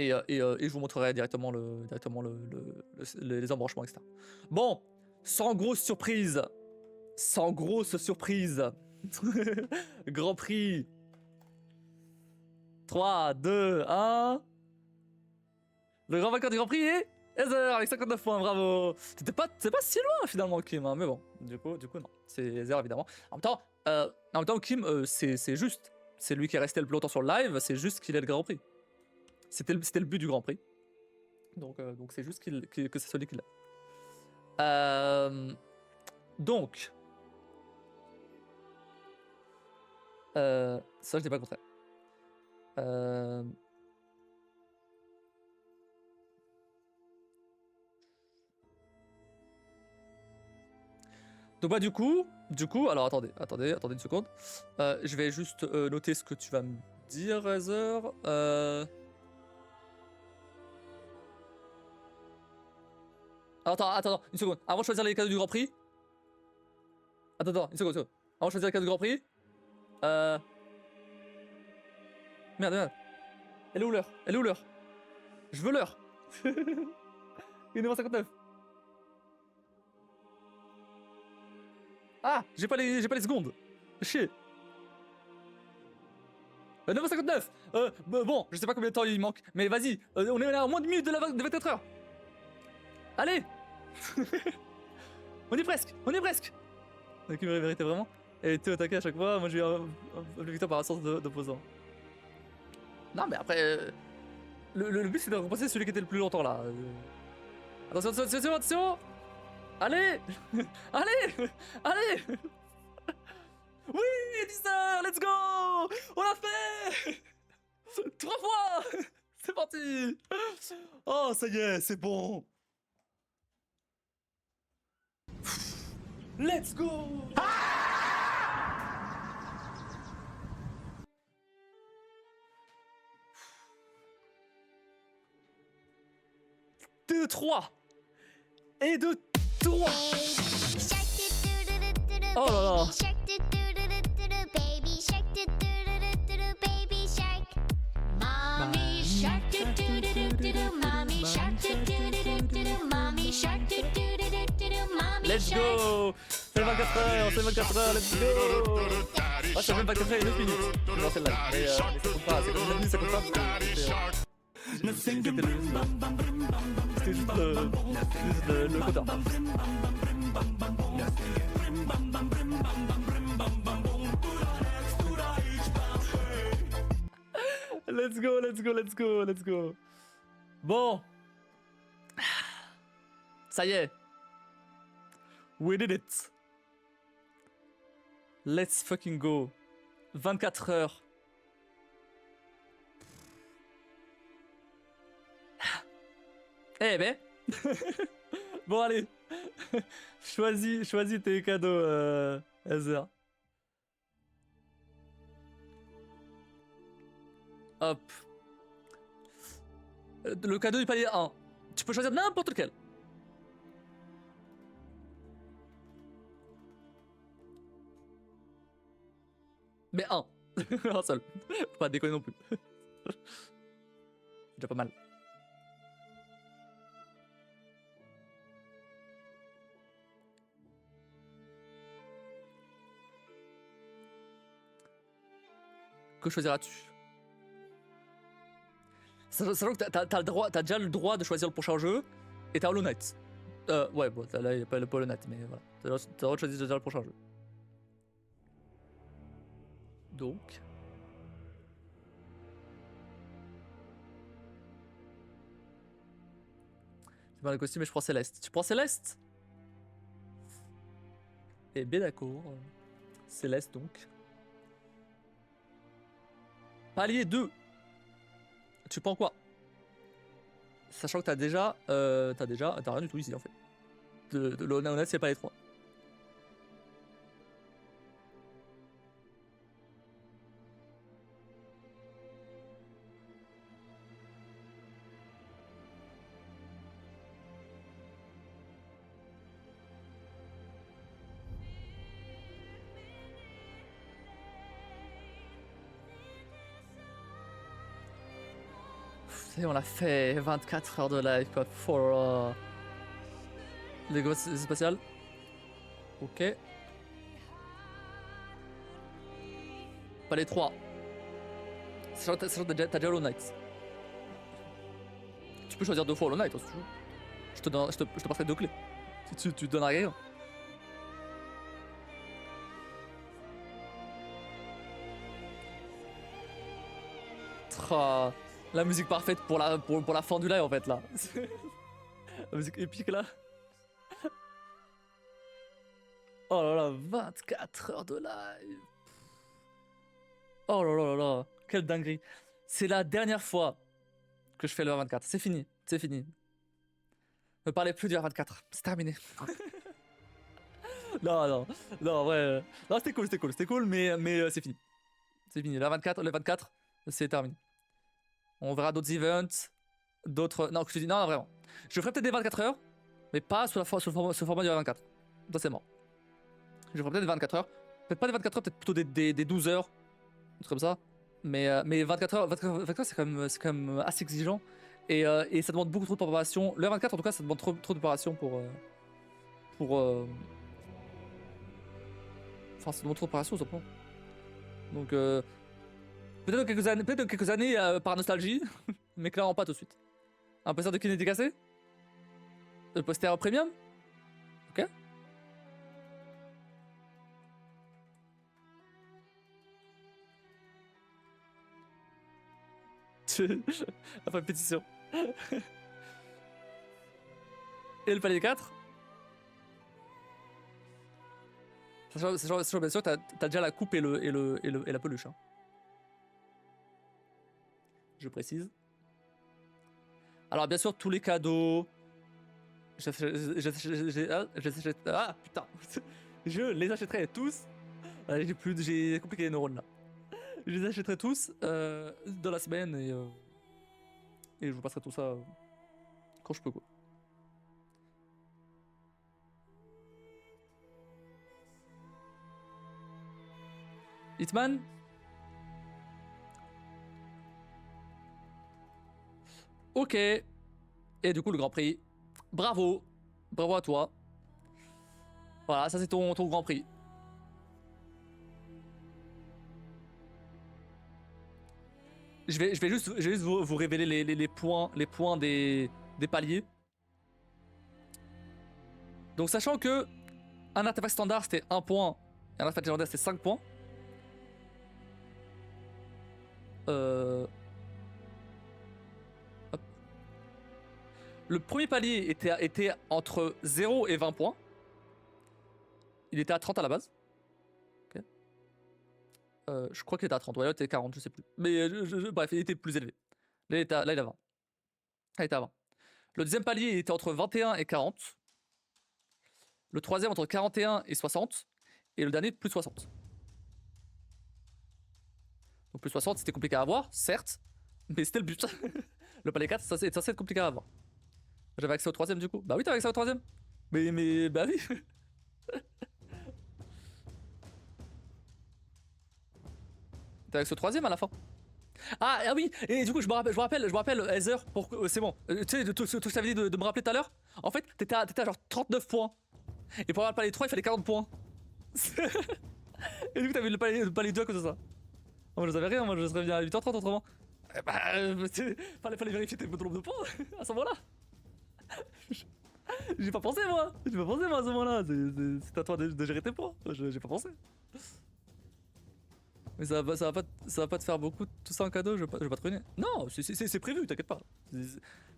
Et je vous montrerai directement, les embranchements, etc. Bon, sans grosse surprise. Sans grosse surprise. Grand Prix. 3, 2, 1. Le grand vainqueur du Grand Prix est Heather avec 59 points, bravo. C'est pas si loin finalement, Kim, hein, mais bon, du coup non, c'est Heather évidemment. En même temps, Kim, c'est juste, c'est lui qui est resté le plus longtemps sur le live, c'est juste qu'il ait le Grand Prix. C'était le but du Grand Prix, donc c'est juste que c'est celui qui l'a. Donc, ça je n'ai pas compris. Donc bah du coup, alors attendez une seconde. Je vais juste noter ce que tu vas me dire, Heather. Attends, une seconde. Avant de choisir les cadeaux du Grand Prix. Attends, une seconde. Avant de choisir les cadeaux du Grand Prix. Merde. Elle est où l'heure? Je veux l'heure. 1h59. Ah, j'ai pas les secondes. Chier. 9h59. Bon, je sais pas combien de temps il manque, mais vas-y. On est à moins de minutes de 24 heures. Allez. On y est presque. Donc il me méritait vraiment. Elle était attaquée à chaque fois. Moi j'ai eu un victoire par absence d'opposant. Non mais après, le but c'est de récompenser celui qui était le plus longtemps là. Attention, c'est bon. Allez. Allez. Oui, 10h, let's go. On l'a fait. 3 fois. C'est parti. Oh ça y est, c'est bon. Let's go. 2, 3. Et 2, 3. Oh là là. Let's go. C'est 24 heures, let's go. Oh, ça fait 24 heures et 9 minutes. Non, celle-là. Mais ça compte pas, c'est comme 9 minutes, ça compte pas. C'était juste le quota. Let's go. Bon. Ça y est. We did it. Let's fucking go. 24 heures. Eh ben. Bon allez. Choisis tes cadeaux, Heather. Hop. Le cadeau du palier 1. Tu peux choisir n'importe lequel. Mais un. Un seul. Faut pas déconner non plus. C'est déjà pas mal. Que choisiras-tu? Sachant que t'as déjà le droit de choisir le prochain jeu et t'as Hollow Knight. Ouais, bon, là il n'y a pas le Hollow Knight, mais voilà. T'as le droit de choisir déjà le prochain jeu. Donc. C'est pas le costume, mais je prends Céleste. Tu prends Céleste? Eh bien d'accord. Céleste donc. Palier 2. Tu prends quoi? Sachant que t'as rien du tout ici en fait. De l'Hollow Knight, c'est pas les 3. Et on l'a fait, 24 heures de live quoi, for les gosses spatiales. Ok. Pas les 3. Sachant que t'as déjà Hollow Knight. Tu peux choisir 2 fois Hollow Knight si tu veux. Je te passerai 2 clés. Si tu donnes à rien. La musique parfaite pour la fin du live en fait là. La musique épique là. Oh là là, 24 heures de live. Oh là là là là, quelle dinguerie. C'est la dernière fois que je fais le 24. C'est fini, c'est fini. Ne parlez plus du 24, c'est terminé. Non, ouais. Non, c'était cool, mais c'est fini. C'est fini, le 24, c'est terminé. On verra d'autres events, d'autres... Non, je te dis, non, vraiment. Je ferai peut-être des 24 heures, mais pas sous le format du 24. Ça, c'est mort. Je ferai peut-être des 24 heures. Peut-être pas des 24 heures, peut-être plutôt des 12 heures. Un truc comme ça. Mais 24 heures, c'est quand même assez exigeant. Et ça demande beaucoup trop de préparation. Le 24, en tout cas, ça demande trop de préparation pour... Enfin, ça demande trop de préparation, simplement. Donc, peut-être dans quelques années par nostalgie, mais clairement pas tout de suite. Un poster de Kennedy cassé? Le poster premium? Ok. Après pétition. Et le palier 4? Sachant bien sûr, t'as déjà la coupe et la peluche. Hein. Je précise. Alors bien sûr, tous les cadeaux... Ah putain. Je les achèterai tous. J'ai compliqué les neurones là. Je les achèterai tous dans la semaine et je vous passerai tout ça quand je peux quoi. Hitman? Ok. Et du coup le Grand Prix. Bravo. Bravo à toi. Voilà, ça c'est ton Grand Prix. Je vais juste vous révéler les points des paliers. Donc sachant que un artefact standard c'était 1 point et un artefact légendaire c'était 5 points. Hop. Le premier palier était entre 0 et 20 points. Il était à 30 à la base. Okay. Je crois qu'il était à 30, ouais, là il était à 40, je sais plus. Mais bref, il était plus élevé. Là il était à 20. Là il était à 20. Le deuxième palier il était entre 21 et 40. Le troisième entre 41 et 60. Et le dernier plus 60. Donc plus 60 c'était compliqué à avoir, certes. Mais c'était le but. Le palier 4 ça c'est censé être compliqué à avoir. J'avais accès au troisième du coup. Bah oui t'avais accès au troisième. Mais bah oui. T'avais accès au troisième à la fin. Ah oui, et du coup je me rappelle Heather, c'est bon. Tu sais, tout ce que je t'avais dit de me rappeler tout à l'heure. En fait, t'étais à genre 39 points. Et pour avoir le palais 3, il fallait 40 points. Et du coup, t'avais le palais 2 à cause de ça. Moi, je savais rien, moi, je serais venu à 8h30 autrement. Fallait vérifier tes nombre de points à ce moment-là. J'ai pas pensé, moi. J'ai pas pensé, moi, à ce moment-là. C'est à toi de gérer tes points. J'ai pas pensé. Mais ça va pas te faire beaucoup tout ça en cadeau, je vais pas te ruiner. Non, c'est prévu, t'inquiète pas.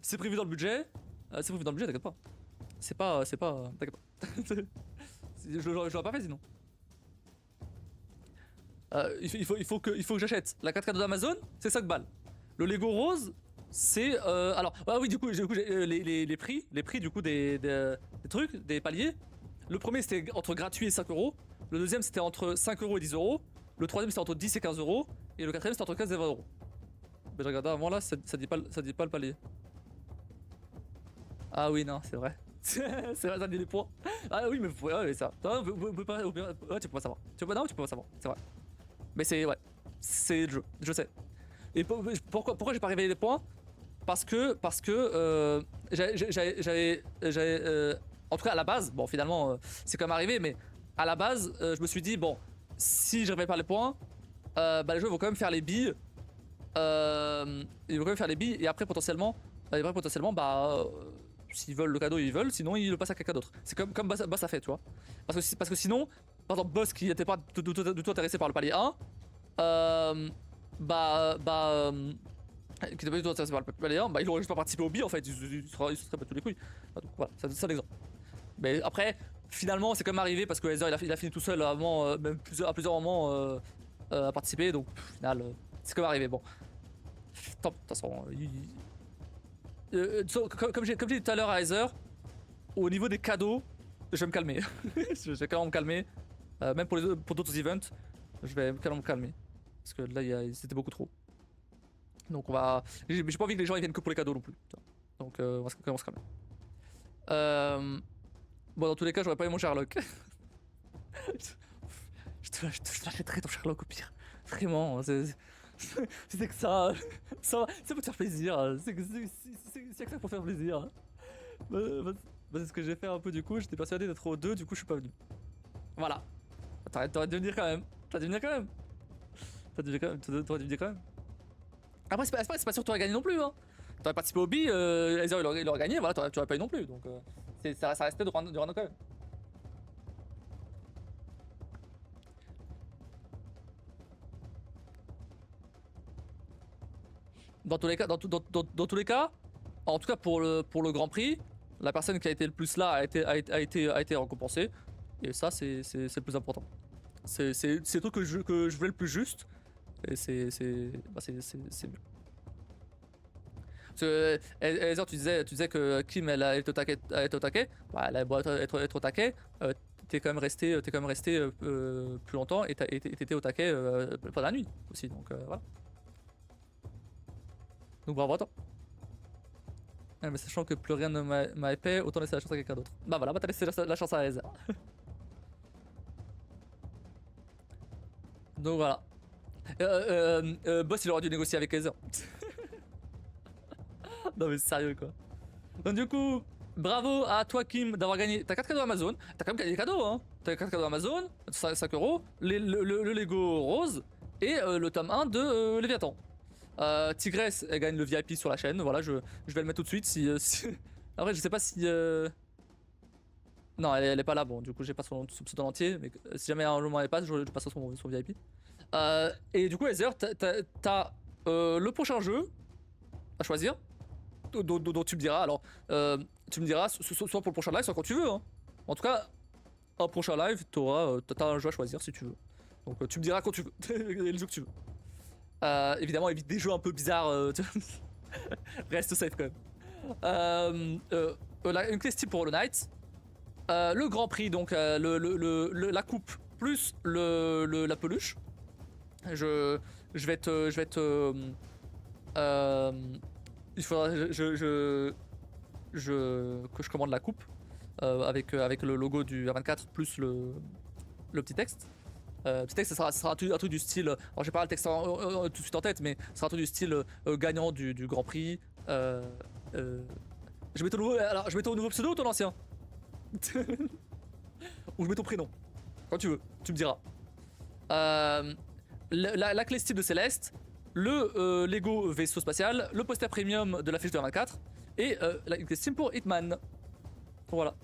C'est prévu dans le budget. C'est prévu dans le budget, t'inquiète pas. T'inquiète pas. Je l'aurais pas fait sinon. Il faut que j'achète la carte cadeau d'Amazon, c'est 5 balles. Le Lego rose, c'est alors ah oui du coup les prix du coup des trucs, des paliers. Le premier c'était entre gratuit et 5 euros. Le deuxième c'était entre 5 euros et 10 euros. Le troisième c'était entre 10 et 15 euros. Et le quatrième c'était entre 15 et 20 euros. Mais je regardais avant là, ça dit pas le palier. Ah oui non c'est vrai. C'est vrai, ça dit les points. Ah oui mais vous pouvez, ouais, ça. Non, vous pouvez pas, ouais, tu peux pas savoir. Tu peux pas savoir, c'est vrai. Mais c'est ouais, c'est le jeu, je sais. Et pourquoi j'ai pas révélé les points? en tout cas à la base, bon finalement c'est quand même arrivé, mais à la base je me suis dit bon, si je remets pas les points, bah les jeux vont quand même faire les billes, ils vont quand même faire les billes et après potentiellement bah s'ils veulent le cadeau ils veulent, sinon ils le passent à quelqu'un d'autre. C'est comme Boss a fait, tu vois, parce que sinon par exemple Boss qui était pas du tout intéressé par le palier 1, qui n'était pas du tout intéressé par le palier 1, bah il aurait juste pas participé au billes en fait, il se serait battu les couilles. Bah, donc voilà, c'est un exemple. Mais après, finalement, c'est quand même arrivé parce que Heather il a fini tout seul avant, même à plusieurs moments à participer, donc au final, c'est quand même arrivé. Bon, tant, de toute façon, comme j'ai dit tout à l'heure à Heather, au niveau des cadeaux, je vais me calmer. Je vais quand même me calmer, même pour d'autres events, je vais quand même me calmer. Parce que là, c'était beaucoup trop. Donc on va. J'ai pas envie que les gens ils viennent que pour les cadeaux non plus. Donc on va quand même se calmer. Bon, dans tous les cas, j'aurais pas eu mon Sherlock. je te l'achèterai ton Sherlock au pire. Vraiment, c'était que ça. C'est pour te faire plaisir. C'est que ça pour faire plaisir. C'est ce que j'ai fait un peu du coup. J'étais persuadé d'être au 2, du coup, je suis pas venu. Voilà. T'aurais dû venir quand même. T'aurais dû venir quand même. T'aurais dû venir quand même. Après, c'est pas sûr que t'aurais gagné non plus. Hein. T'aurais participé au B, Heather il aurait gagné, voilà, tu aurais pas eu non plus. Donc ça restait de run quand même. Dans tous les cas, dans tous les cas, en tout cas pour le Grand Prix, la personne qui a été le plus là a été récompensée. Et ça, c'est le plus important. C'est le truc que je voulais le plus juste. Et c'est mieux. Parce que Heather, tu disais que Kim elle était au taquet. Bah, elle a beau être au taquet, t'es quand même resté plus longtemps et t'étais au taquet pendant la nuit aussi. Donc voilà. Donc bravo à toi. Ouais, mais sachant que plus rien ne m'a épais, autant laisser la chance à quelqu'un d'autre. Bah voilà, bah t'as laissé la chance à Heather. Donc voilà. Boss il aurait dû négocier avec Heather. Non mais sérieux quoi. Donc du coup, bravo à toi Kim d'avoir gagné. T'as 4 cadeaux Amazon. T'as quand même gagné des cadeaux hein. T'as 4 cadeaux Amazon, 5 € le Lego rose et le tome 1 de Léviathan. Tigress elle gagne le VIP sur la chaîne. Voilà, je vais le mettre tout de suite si... Après je sais pas si... Non elle est pas là, bon du coup j'ai pas son pseudo entier. Mais si jamais un moment elle passe, je passerai son VIP. Et du coup Heather, t'as le prochain jeu à choisir. Dont tu me diras, alors tu me diras soit pour le prochain live, soit quand tu veux. Hein. En tout cas, un prochain live, t'as un jeu à choisir si tu veux. Donc tu me diras quand tu veux, et le jeu que tu veux. Évidemment, évite des jeux un peu bizarres, reste safe quand même. Une clé style pour Hollow Knight. Le Grand Prix, donc la coupe plus la peluche. Je vais te il faudra que je commande la coupe avec le logo du R24 plus le petit texte. Le petit texte, ça sera un truc du style. Alors j'ai pas le texte tout de suite en tête, mais ça sera un truc du style gagnant du Grand Prix. Je mets ton nouveau pseudo ou ton ancien? Ou je mets ton prénom? Quand tu veux, tu me diras. La clé style de Céleste. Le Lego vaisseau spatial, le poster premium de la fiche de 24 et la clé Steam pour Hitman. Voilà.